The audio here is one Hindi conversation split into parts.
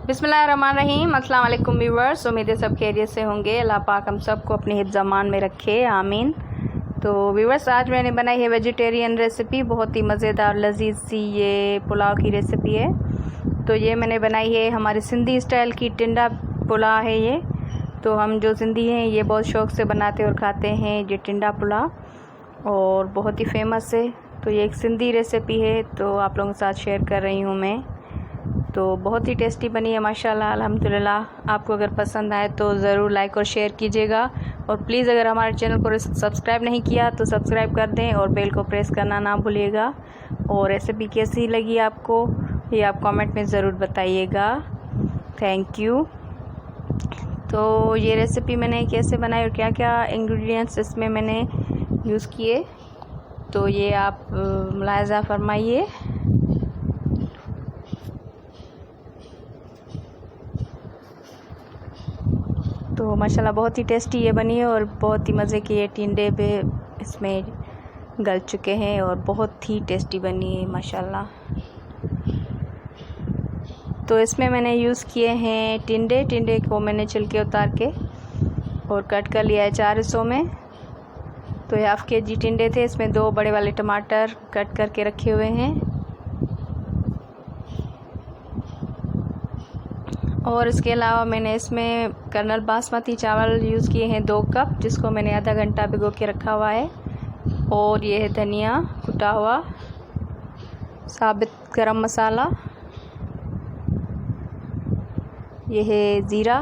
बिस्मिल्लाहिर्रहमानिर्रहीम। अस्सलाम वालेकुम व्यूअर्स, उम्मीद है सब खैरियत से होंगे। अल्लाह पाक हम सबको अपने हिफ्ज़ अमान में रखे, आमीन। तो व्यूअर्स, आज मैंने बनाई है वेजिटेरियन रेसिपी, बहुत ही मज़ेदार लजीज सी ये पुलाव की रेसिपी है। तो ये मैंने बनाई है हमारे सिंधी स्टाइल की टिंडा पुलाव है ये। तो हम जो सिंधी हैं ये बहुत शौक़ से बनाते और खाते हैं ये टिंडा पुलाव, और बहुत ही फेमस है। तो ये एक सिंधी रेसिपी है, तो आप लोगों के साथ शेयर कर रही हूँ मैं। तो बहुत ही टेस्टी बनी है माशाल्लाह, अल्हम्दुलिल्लाह। आपको अगर पसंद आए तो ज़रूर लाइक और शेयर कीजिएगा, और प्लीज़ अगर हमारे चैनल को सब्सक्राइब नहीं किया तो सब्सक्राइब कर दें और बेल को प्रेस करना ना भूलिएगा। और रेसिपी कैसी लगी आपको ये आप कमेंट में ज़रूर बताइएगा। Thank you. तो ये रेसिपी मैंने कैसे बनाई और क्या क्या इंग्रेडिएंट्स इसमें मैंने यूज़ किए, तो ये आप मुलाहिज़ा फरमाइए। तो माशाल्लाह बहुत ही टेस्टी ये बनी है, और बहुत ही मज़े के ये टिंडे भी इसमें गल चुके हैं, और बहुत ही टेस्टी बनी है माशाल्लाह। तो इसमें मैंने यूज़ किए हैं टिंडे को मैंने छिलके उतार के और कट कर लिया है 4 हिस्सों में। तो ये हाफ़ kg टिंडे थे, इसमें 2 बड़े वाले टमाटर कट करके रखे हुए हैं, और इसके अलावा मैंने इसमें कर्नल बासमती चावल यूज़ किए हैं 2 कप, जिसको मैंने आधा घंटा भिगो के रखा हुआ है। और ये है धनिया कुटा हुआ, साबित गरम मसाला, ये है ज़ीरा,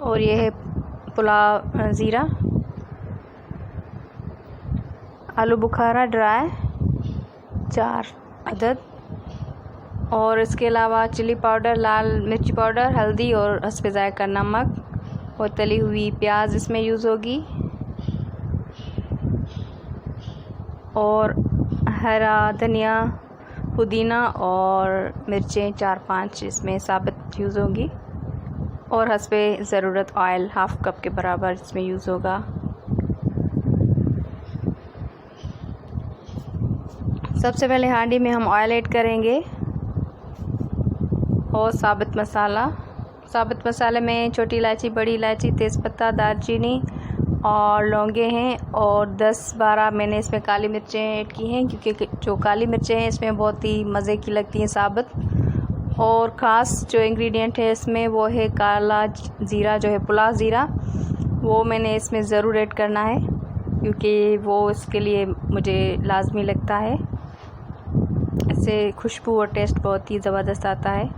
और ये है पुलाव ज़ीरा, आलू बुखारा ड्राई 4 अदद, और इसके अलावा चिली पाउडर, लाल मिर्च पाउडर, हल्दी और हस्बे ज़ायक़ा नमक, और तली हुई प्याज इसमें यूज़ होगी, और हरा धनिया, पुदीना और मिर्चें 4-5 इसमें साबित यूज़ होगी, और हस्बे ज़रूरत ऑयल 1/2 कप के बराबर इसमें यूज़ होगा। सबसे पहले हांडी में हम ऑयल ऐड करेंगे, और साबित मसाले में छोटी इलायची, बड़ी इलायची, तेज़पत्ता, दालचीनी और लौंगे हैं, और 10-12 मैंने इसमें काली मिर्चें ऐड की हैं, क्योंकि जो काली मिर्चें हैं इसमें बहुत ही मज़े की लगती हैं साबित। और ख़ास जो इंग्रेडिएंट है इसमें वो है काला ज़ीरा, जो है पुलाव ज़ीरा, वो मैंने इसमें ज़रूर ऐड करना है, क्योंकि वो इसके लिए मुझे लाजमी लगता है। इससे खुशबू और टेस्ट बहुत ही ज़बरदस्त आता है,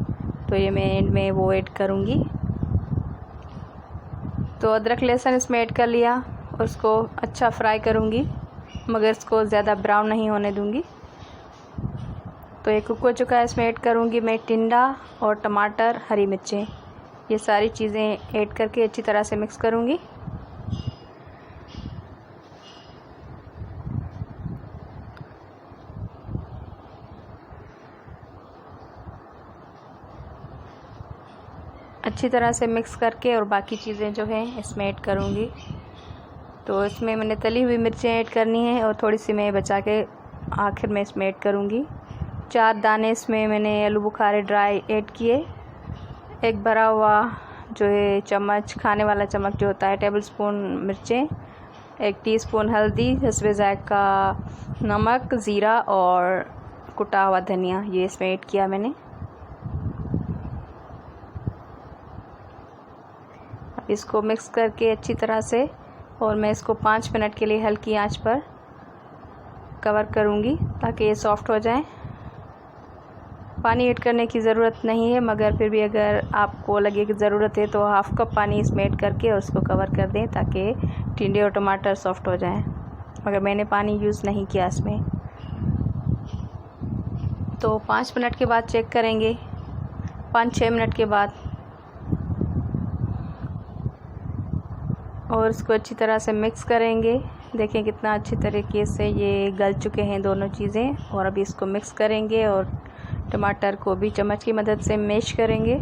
तो ये मैं एंड में वो ऐड करूँगी। तो अदरक लहसुन इसमें ऐड कर लिया, और उसको अच्छा फ्राई करूँगी, मगर इसको ज़्यादा ब्राउन नहीं होने दूँगी। तो ये कुक हो चुका है, इसमें ऐड करूँगी मैं टिंडा और टमाटर, हरी मिर्चें, ये सारी चीज़ें ऐड करके अच्छी तरह से मिक्स करूँगी। अच्छी तरह से मिक्स करके और बाकी चीज़ें जो हैं इसमें ऐड करूँगी। तो इसमें मैंने तली हुई मिर्चें ऐड करनी है, और थोड़ी सी मैं बचा के आखिर में इसमें ऐड करूँगी। 4 दाने इसमें मैंने आलू बुखारे ड्राई ऐड किए। एक भरा हुआ जो है चम्मच, खाने वाला चम्मच जो होता है, टेबलस्पून मिर्चें, 1 टीस्पून हल्दी, हस्बे ज़ायक़ा नमक, ज़ीरा और कुटा हुआ धनिया, ये इसमें ऐड किया मैंने। अब इसको मिक्स करके अच्छी तरह से, और मैं इसको 5 मिनट के लिए हल्की आंच पर कवर करूँगी, ताकि ये सॉफ़्ट हो जाए। पानी ऐड करने की ज़रूरत नहीं है, मगर फिर भी अगर आपको लगे कि ज़रूरत है तो 1/2 कप पानी इसमें ऐड करके और उसको कवर कर दें, ताकि टिंडे और टमाटर सॉफ़्ट हो जाएं। मगर मैंने पानी यूज़ नहीं किया इसमें। तो 5 मिनट के बाद चेक करेंगे, 5-6 मिनट के बाद, और इसको अच्छी तरह से मिक्स करेंगे। देखें कितना अच्छी तरीके से ये गल चुके हैं दोनों चीज़ें। और अभी इसको मिक्स करेंगे, और टमाटर को भी चम्मच की मदद से मैश करेंगे,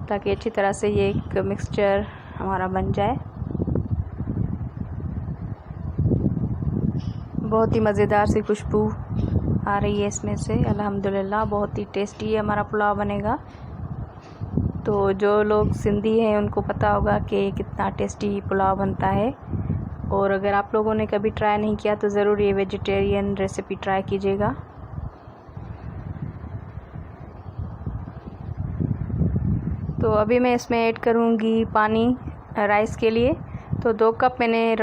ताकि अच्छी तरह से ये एक मिक्सचर हमारा बन जाए। बहुत ही मज़ेदार सी खुशबू आ रही है इसमें से। अल्हम्दुलिल्लाह बहुत ही टेस्टी हमारा पुलाव बनेगा। तो जो लोग सिंधी हैं उनको पता होगा कि कितना टेस्टी पुलाव बनता है। और अगर आप लोगों ने कभी ट्राई नहीं किया तो ज़रूर ये वेजिटेरियन रेसिपी ट्राई कीजिएगा। तो अभी मैं इसमें ऐड करूँगी पानी राइस के लिए। तो 2 कप मैंने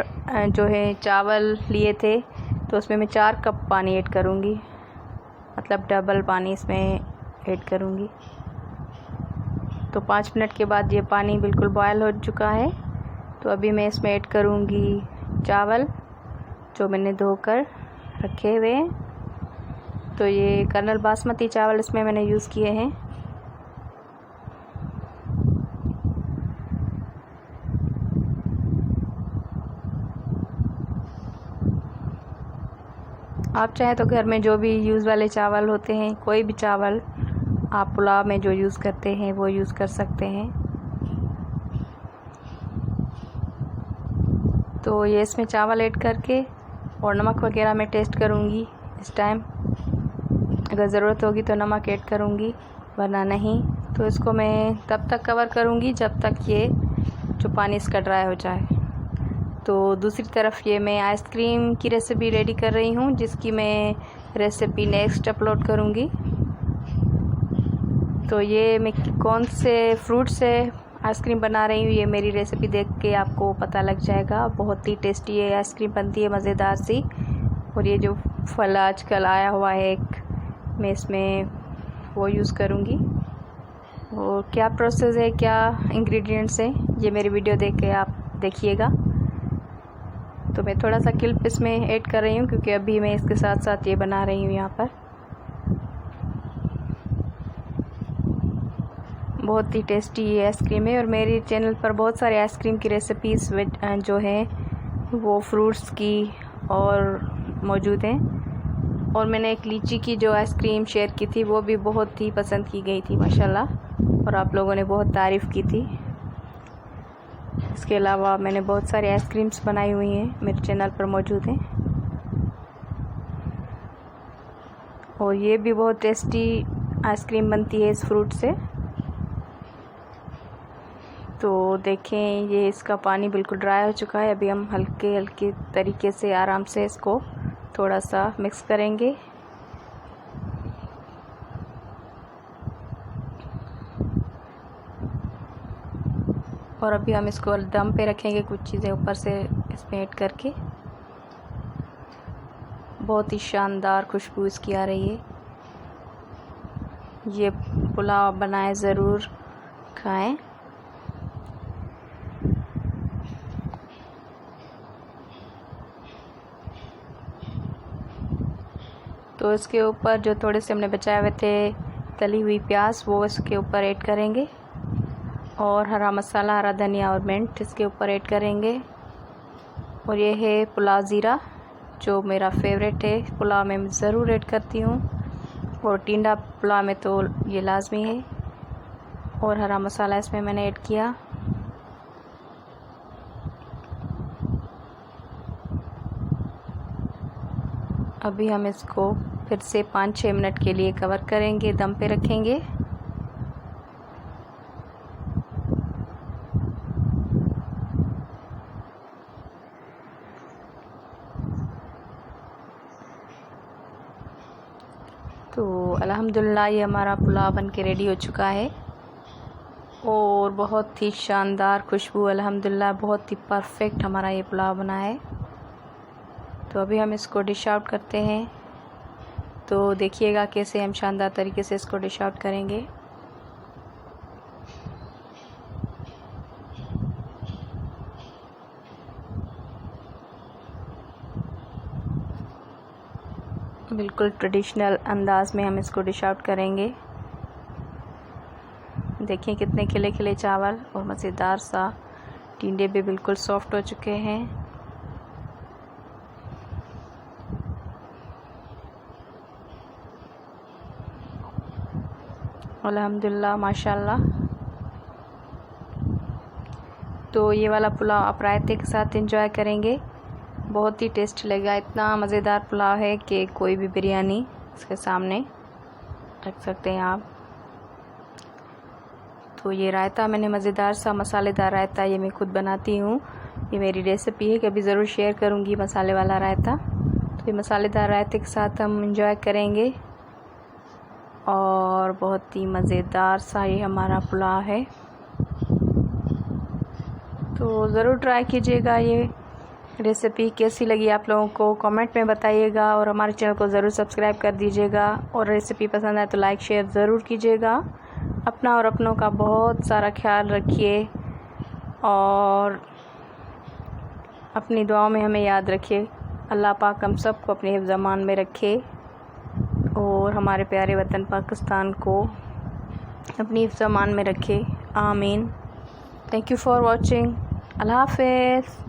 जो है चावल लिए थे, तो उसमें मैं 4 कप पानी ऐड करूँगी, मतलब डबल पानी इसमें ऐड करूँगी। तो 5 मिनट के बाद ये पानी बिल्कुल बॉयल हो चुका है। तो अभी मैं इसमें ऐड करूँगी चावल जो मैंने धोकर रखे हुए हैं। तो ये कर्नल बासमती चावल इसमें मैंने यूज़ किए हैं। आप चाहे तो घर में जो भी यूज़ वाले चावल होते हैं, कोई भी चावल आप पुलाव में जो यूज़ करते हैं वो यूज़ कर सकते हैं। तो ये इसमें चावल ऐड करके और नमक वगैरह मैं टेस्ट करूँगी इस टाइम। अगर ज़रूरत होगी तो नमक ऐड करूँगी, वरना नहीं। तो इसको मैं तब तक कवर करूँगी जब तक ये जो पानी इसका ड्राई हो जाए। तो दूसरी तरफ ये मैं आइसक्रीम की रेसिपी रेडी कर रही हूँ, जिसकी मैं रेसिपी नेक्स्ट अपलोड करूँगी। तो ये मैं कौन से फ्रूट से आइसक्रीम बना रही हूँ, ये मेरी रेसिपी देख के आपको पता लग जाएगा। बहुत ही टेस्टी ये आइसक्रीम बनती है, मज़ेदार सी। और ये जो फल आजकल आया हुआ है एक, मैं इसमें वो यूज़ करूँगी। और क्या प्रोसेस है, क्या इंग्रेडिएंट्स हैं, ये मेरी वीडियो देख के आप देखिएगा। तो मैं थोड़ा सा क्लिप इसमें ऐड कर रही हूँ, क्योंकि अभी मैं इसके साथ साथ ये बना रही हूँ यहाँ पर। बहुत ही टेस्टी ये आइसक्रीम है। और मेरे चैनल पर बहुत सारे आइसक्रीम की रेसिपीज़ जो हैं वो फ्रूट्स की और मौजूद हैं। और मैंने एक लीची की जो आइसक्रीम शेयर की थी वो भी बहुत ही पसंद की गई थी माशाल्लाह, और आप लोगों ने बहुत तारीफ़ की थी। इसके अलावा मैंने बहुत सारी आइसक्रीम्स बनाई हुई हैं, मेरे चैनल पर मौजूद हैं। और ये भी बहुत टेस्टी आइसक्रीम बनती है इस फ्रूट से। तो देखें, ये इसका पानी बिल्कुल ड्राई हो चुका है। अभी हम हल्के हल्के तरीके से आराम से इसको थोड़ा सा मिक्स करेंगे। और अभी हम इसको दम पे रखेंगे, कुछ चीज़ें ऊपर से इसमें ऐड करके। बहुत ही शानदार खुशबू इसकी आ रही है। ये पुलाव बनाए ज़रूर खाएं। तो इसके ऊपर जो थोड़े से हमने बचाए हुए थे तली हुई प्याज, वो इसके ऊपर ऐड करेंगे। और हरा मसाला, हरा धनिया और मिंट इसके ऊपर ऐड करेंगे। और ये है पुलाव ज़ीरा, जो मेरा फेवरेट है, पुलाव में ज़रूर ऐड करती हूँ। और टिंडा पुलाव में तो ये लाजमी है। और हरा मसाला इसमें मैंने ऐड किया। अभी हम इसको फिर से 5-6 मिनट के लिए कवर करेंगे, दम पे रखेंगे। तो अल्हम्दुलिल्लाह ये हमारा पुलाव बन के रेडी हो चुका है। और बहुत ही शानदार खुशबू, अल्हम्दुलिल्लाह बहुत ही परफेक्ट हमारा ये पुलाव बना है। तो अभी हम इसको डिश आउट करते हैं। तो देखिएगा कैसे हम शानदार तरीके से इसको डिश आउट करेंगे। बिल्कुल ट्रेडिशनल अंदाज में हम इसको डिश आउट करेंगे। देखिए कितने खिले खिले चावल और मज़ेदार सा टिंडे भी बिल्कुल सॉफ्ट हो चुके हैं। अल्हम्दुलिल्लाह माशाल्लाह। तो ये वाला पुलाव आप रायते के साथ एंजॉय करेंगे, बहुत ही टेस्टी लगेगा। इतना मज़ेदार पुलाव है कि कोई भी बिरयानी इसके सामने रख सकते हैं आप। तो ये रायता मैंने मज़ेदार सा मसालेदार रायता ये मैं खुद बनाती हूँ। ये मेरी रेसिपी है, कभी ज़रूर शेयर करूँगी मसाले वाला रायता। तो ये मसालेदार रायते के साथ हम इंजॉय करेंगे और बहुत ही मज़ेदार सा ये हमारा पुलाव है। तो ज़रूर ट्राई कीजिएगा। ये रेसिपी कैसी लगी आप लोगों को कमेंट में बताइएगा और हमारे चैनल को ज़रूर सब्सक्राइब कर दीजिएगा। और रेसिपी पसंद आए तो लाइक शेयर ज़रूर कीजिएगा। अपना और अपनों का बहुत सारा ख्याल रखिए और अपनी दुआओं में हमें याद रखिए। अल्लाह पाक हम सबको अपने हिफ्ज़ अमान में रखे और हमारे प्यारे वतन पाकिस्तान को अपनी हिफ्ज़ अमान में रखे। आमीन। Thank you for watching. अल्लाह हाफ़िज़।